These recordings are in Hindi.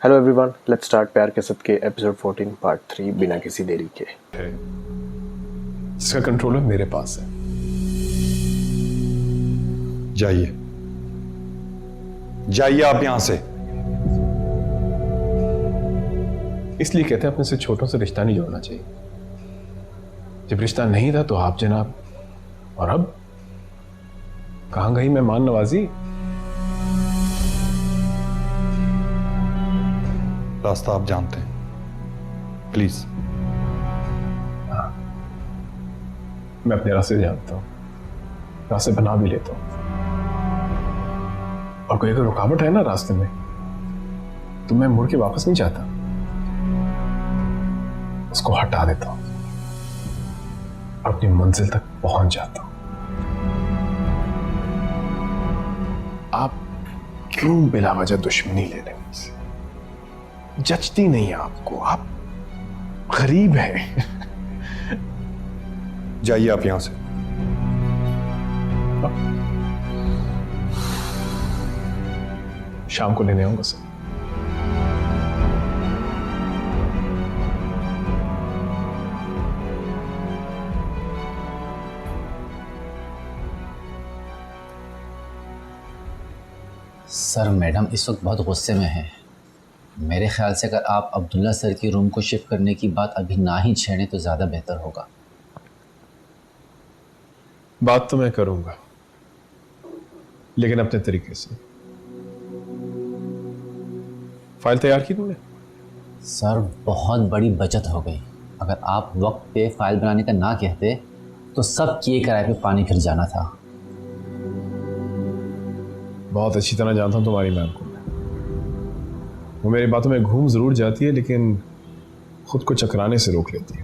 हेलो एवरीवन, लेट्स स्टार्ट प्यार के सद के एपिसोड 14 पार्ट 3 बिना किसी देरी के। इसका कंट्रोलर मेरे पास है। जाइए जाइए आप यहां से। इसलिए कहते हैं अपने से छोटों से रिश्ता नहीं जोड़ना चाहिए। जब रिश्ता नहीं था तो आप जनाब, और अब कहां गई मेहमान नवाजी? रास्ता आप जानते हैं, प्लीज। मैं अपने रास्ते जानता हूं, रास्ते बना भी लेता हूं, और कोई अगर रुकावट है ना रास्ते में तो मैं मुड़ के वापस नहीं जाता, उसको हटा देता हूं और अपनी मंजिल तक पहुंच जाता हूं। आप क्यों बिला वजह दुश्मनी ले रहे मुझसे? जचती नहीं है आपको, आप गरीब हैं। जाइए आप यहां से। शाम को लेने आऊंगा सर। सर, मैडम इस वक्त बहुत गुस्से में है। मेरे ख्याल से अगर आप अब्दुल्ला सर की रूम को शिफ्ट करने की बात अभी ना ही छेड़ें तो ज़्यादा बेहतर होगा। बात तो मैं करूंगा, लेकिन अपने तरीके से। फाइल तैयार की तुमने? सर, बहुत बड़ी बचत हो गई। अगर आप वक्त पे फाइल बनाने का ना कहते तो सब किए कराए पे पानी फिर जाना था। बहुत अच्छी तरह जानता हूं तुम्हारी मैम को। वो मेरी बातों में घूम जरूर जाती है, लेकिन खुद को चकराने से रोक लेती है।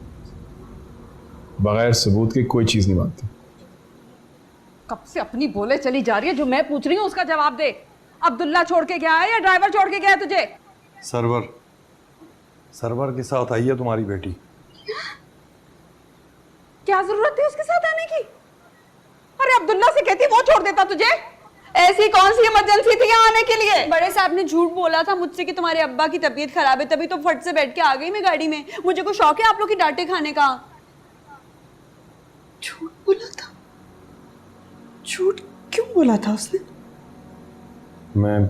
बगैर सबूत के कोई चीज नहीं मानती। कब से अपनी बोले चली जा रही है, जो मैं पूछ रही हूँ उसका जवाब दे। अब्दुल्ला छोड़ के गया है या ड्राइवर छोड़ के गया है तुझे? सरवर के साथ आई है तुम्हारी बेटी। क्या जरूरत थी उसके साथ आने की? अरे अब्दुल्ला से कहती वो छोड़ देता तुझे। ऐसी कौन सी इमरजेंसी थी यहाँ आने के लिए? बड़े साहब ने झूठ बोला था मुझसे कि तुम्हारे अब्बा की तबीयत खराब है, तभी तो फट से बैठ के आ गई मैं गाड़ी में। मुझे को शौक है आप लोग की डांटे खाने का। झूठ बोला था? झूठ क्यों बोला था उसने? मैं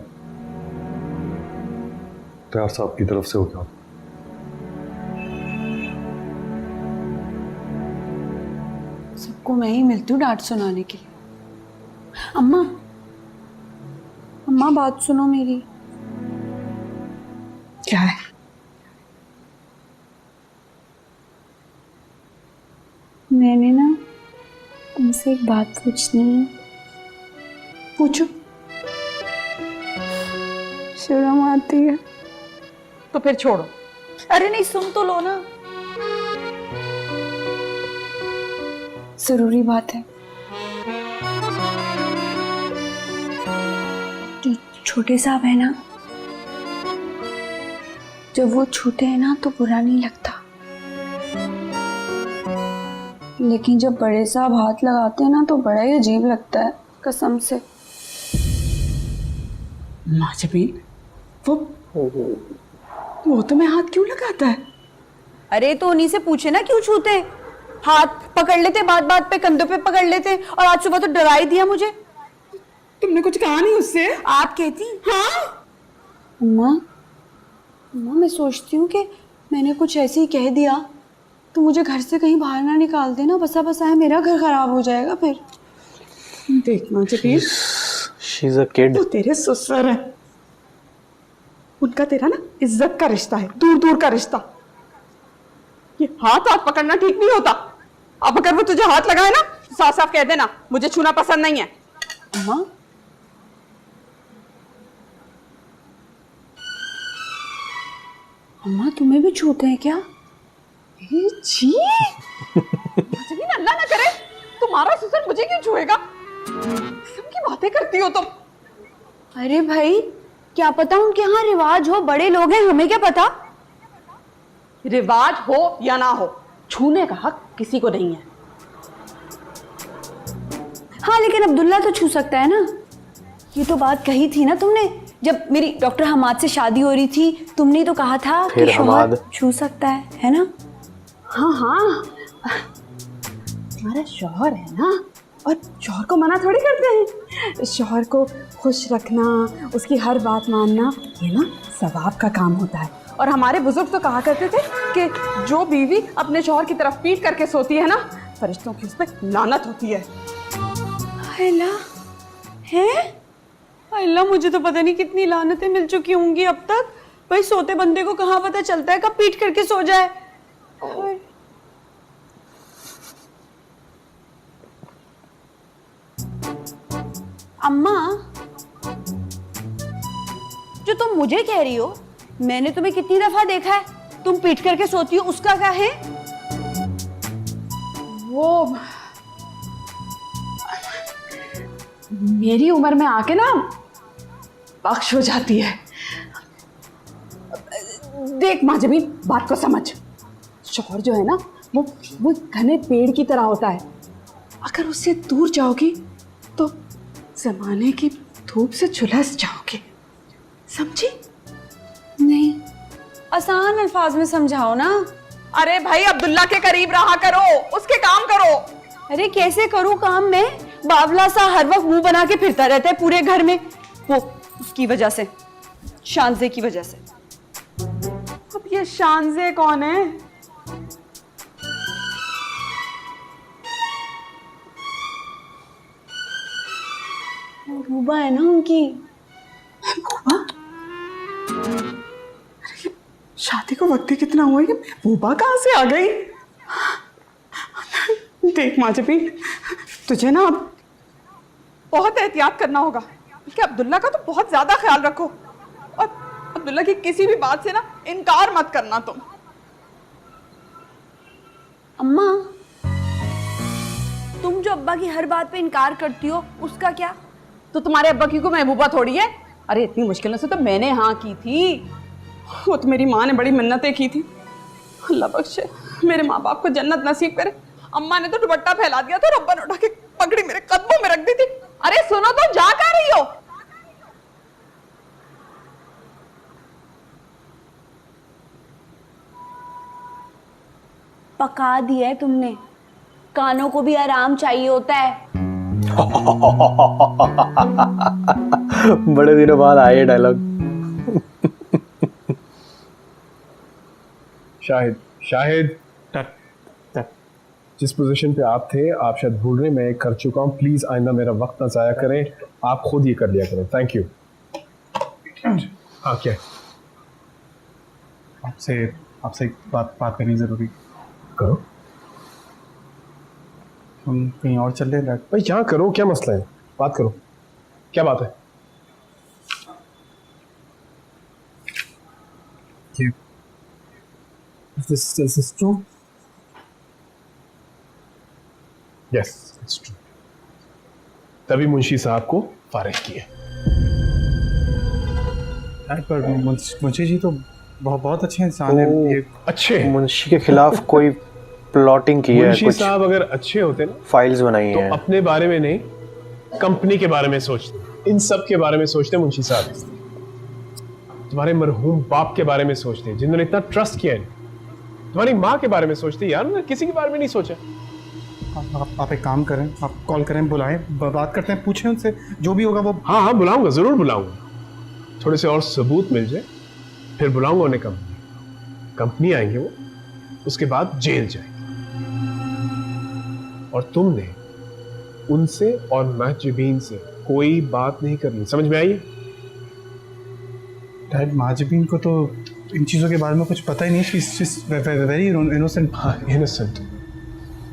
प्यार साहब की तरफ से हो गया। सबको मैं ही मिलती हूँ डांट सुनाने के लिए। अम्मा, अम्मा बात सुनो मेरी। क्या है? मैंने ना तुमसे एक बात पूछनी है। पूछो। शर्म आती है तो फिर छोड़ो। अरे नहीं, सुन तो लो ना। जरूरी बात है। जो छोटे साहब है ना, जब वो छूते हैं ना तो बुरा नहीं लगता, लेकिन जब बड़े साहब हाथ लगाते हैं ना तो बड़ा ही अजीब लगता है, कसम से। माँ जबीन, वो तुम्हें हाथ क्यों लगाता है? अरे तो उन्हीं से पूछे ना क्यों छूते। हाथ पकड़ लेते, बात बात पे कंधों पे पकड़ लेते, और आज सुबह तो डरा ही दिया मुझे। तुमने कुछ कहा नहीं उससे? आप कहती? हाँ अम्मा, अम्मा मैं सोचती हूँ कि मैंने कुछ ऐसे ही कह दिया तो मुझे घर से कहीं बाहर ना निकाल देना। बसा बसा है, मेरा घर खराब हो जाएगा फिर। देख माँ Jabeen, she is a kid. वो तेरे ससुर है, उनका तेरा ना इज्जत का रिश्ता है, दूर दूर का रिश्ता। ये हाथ हाथ पकड़ना ठीक नहीं होता। अब अगर वो तुझे हाथ लगाए ना, साफ साफ कह देना मुझे छूना पसंद नहीं है। अम्मा, अम्मा तुम्हें भी छूते हैं क्या? जी जबीन, अल्लाह ना करे तुम्हारा ससुर मुझे क्यों छुएगा? किस्म की बातें करती हो तुम। अरे भाई, क्या पता उनके यहाँ रिवाज हो, बड़े लोग हैं, हमें क्या पता। रिवाज हो या ना हो, छूने का हक किसी को नहीं है। हाँ लेकिन अब्दुल्ला तो छू सकता है ना। ये तो बात कही थी ना तुमने जब मेरी डॉक्टर हमाद से शादी हो रही थी तुमने तो कहा था फिर कि शौहर हमाद। छू सकता है ना? हाँ हाँ, हमारा शौहर है ना, और शौहर को मना थोड़ी करते हैं। शौहर को खुश रखना, उसकी हर बात मानना, ये ना सवाब का काम होता है। और हमारे बुजुर्ग तो कहा करते थे कि जो बीवी अपने शौहर की तरफ पीट करके सोती है ना, फरिश्तों की उस पर लानत होती है। अल्लाह है, अल्लाह मुझे तो पता नहीं कितनी लानतें मिल चुकी होंगी अब तक। भाई सोते बंदे को कहाँ पता चलता है कब पीट करके सो जाए। और अम्मा, जो तुम मुझे कह रही हो, मैंने तुम्हें कितनी दफा देखा है तुम पीट करके सोती हो, उसका क्या है? वो मेरी उम्र में आके ना बख्श हो जाती है। देख माँ जबीन, बात को समझ। शौहर जो है ना, वो घने पेड़ की तरह होता है। अगर उससे दूर जाओगी तो जमाने की धूप से झुलस जाओगे, समझी? नहीं, आसान अल्फाज में समझाओ ना। अरे भाई, अब्दुल्ला के करीब रहा करो, उसके काम करो। अरे कैसे करूं काम में? बावला सा हर वक्त मुंह बना के फिरता रहता है पूरे घर में, वो उसकी वजह से, शानजे की वजह से। अब ये शानजे कौन है? रूबा है ना उनकी। शादी को वक्त ही कितना हुआ है, महबूबा कहाँ से आ गई? देख माजबी, तुझे ना अब बहुत एहतियात करना होगा, बल्कि अब्दुल्ला का तो बहुत ज्यादा ख्याल रखो, और अब्दुल्ला की किसी भी बात से ना इनकार मत करना तुम। अम्मा, तुम जो अब्बा की हर बात पे इनकार करती हो, उसका क्या? तो तुम्हारे अब्बा की को महबूबा थोड़ी है। अरे इतनी मुश्किलों से तो मैंने हाँ की थी, वो तो मेरी माँ ने बड़ी मिन्नतें की थी। अल्लाह बख्शे, मेरे माँ बाप को जन्नत नसीब करे। अम्मा ने तो दुपट्टा फैला दिया था, रब्बा ने उठा के पगड़ी मेरे कदमों में रख दी थी। अरे सुनो तो, जा कहाँ रही हो? पका दिया है तुमने, कानों को भी आराम चाहिए होता है। बड़े दिनों बाद आए डायलॉग। शाहिद, जिस पोजीशन पे आप थे, आप शायद भूल रहे, मैं कर चुका हूँ। प्लीज आइंदा मेरा वक्त ना जाया करें, आप खुद ये कर लिया करें। Thank you. हाँ, क्या है? आपसे एक बात करनी जरूरी। करो हम कहीं और चल रहे हैं भाई, यहाँ करो, क्या मसला है? बात करो, क्या बात है? This is true? Yes, it's true. तभी मुंशी साहब को फारिग किए। पर मुंशी जी तो बहुत अच्छे इंसान हैं। ये अच्छे मुंशी के खिलाफ कोई प्लॉटिंग की है, मुंशी कुछ साहब अगर अच्छे होते ना, फाइल्स बनाई तो हैं। अपने बारे में नहीं, कंपनी के बारे में सोचते, इन सब के बारे में सोचते। मुंशी साहब तुम्हारे मरहूम बाप के बारे में सोचते, जिन्होंने इतना ट्रस्ट किया है। तुम्हारी माँ के बारे में सोचते यार, उन्होंने किसी के बारे में नहीं सोचा। आप एक काम करें, आप कॉल करें, बुलाएं, बात करते हैं, पूछें उनसे, जो भी होगा वो। हाँ, बुलाऊंगा, जरूर बुलाऊंगा। थोड़े से और सबूत मिल जाए, फिर बुलाऊंगा उन्हें। कंपनी आएंगे वो, उसके बाद जेल जाएंगे। और तुमने उनसे और महजबीन से कोई बात नहीं करनी, समझ में आई? डैड, महजबीन को तो इन चीज़ों के बारे में कुछ पता ही नहीं। Very innocent. हाँ, इनोसेंट।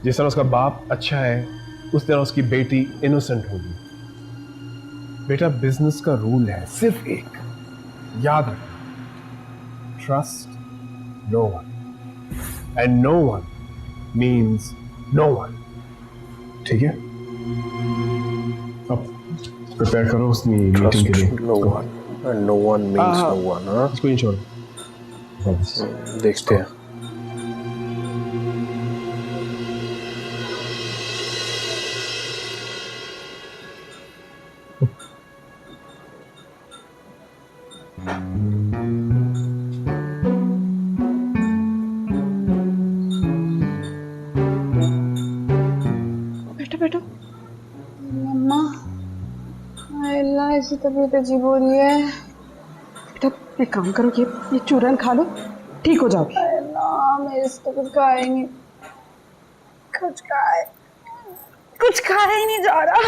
जिस तरह उसका बाप अच्छा है, उस तरह उसकी बेटी इनोसेंट होगी। बेटा, बिजनेस का रूल है सिर्फ एक, याद रखना, trust no one and no one means no one. ठीक है? अब प्रिपेयर करो उसकी मीटिंग के लिए। No one and no one means no one. हाँ, इसको नहीं छोड़ो। देखते हैं। बैठो बैठो। मम्मा अल्लाह ऐसी तबीयत अजीब हो रही है। बेटा एक काम करो, ये चूरन खा लो, ठीक हो जाओगी। अल्लाह मेरे से तो कुछ खाया ही नहीं, कुछ खाया ही नहीं जा रहा।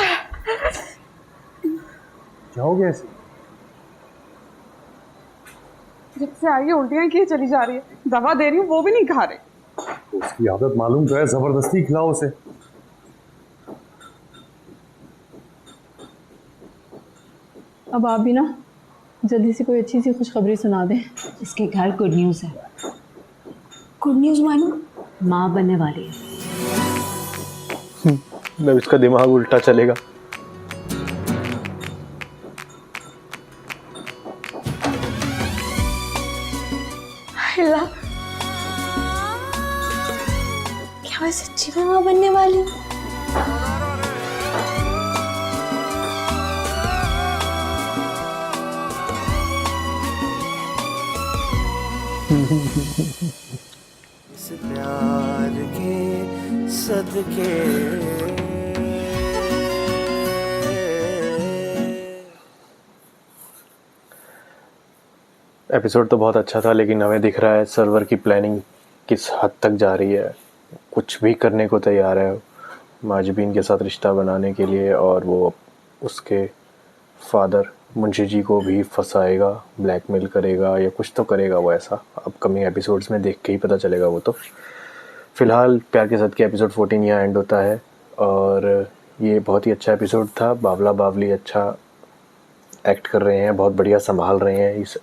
क्या हो गया ऐसे? जब से आई है उल्टियां किए चली जा रही है, दवा दे रही हूँ वो भी नहीं खा रहे। उसकी आदत मालूम तो है, जबरदस्ती खिलाओ उसे। अब आप भी ना जल्दी से कोई अच्छी सी खुशखबरी सुना दें। इसके घर गुड न्यूज़ है। गुड न्यूज़ मानो? माँ बनने वाली है। मतलब इसका दिमाग उल्टा चलेगा। अल्लाह, क्या मैं सच्ची में माँ बनने वाली हूँ? इस प्यार के सदके एपिसोड तो बहुत अच्छा था, लेकिन हमें दिख रहा है सर्वर की प्लानिंग किस हद तक जा रही है। कुछ भी करने को तैयार है माजबीन के साथ रिश्ता बनाने के लिए, और वो उसके फादर मुंशी जी को भी फंसाएगा, ब्लैकमेल करेगा या कुछ तो करेगा वो ऐसा। अपकमिंग एपिसोड्स में देख के ही पता चलेगा वो तो। फ़िलहाल प्यार के साथ के एपिसोड 14 यहाँ एंड होता है, और ये बहुत ही अच्छा एपिसोड था। बावला बावली अच्छा एक्ट कर रहे हैं, बहुत बढ़िया संभाल रहे हैं इस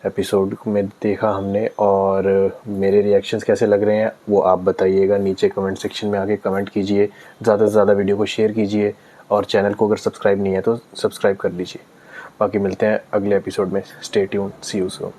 एपिसोड में देखा हमने। और मेरे रिएक्शंस कैसे लग रहे हैं वो आप बताइएगा, नीचे कमेंट सेक्शन में आके कमेंट कीजिए। ज़्यादा से ज़्यादा वीडियो को शेयर कीजिए, और चैनल को अगर सब्सक्राइब नहीं है तो सब्सक्राइब कर लीजिए। बाकी मिलते हैं अगले एपिसोड में। Stay tuned, see you soon.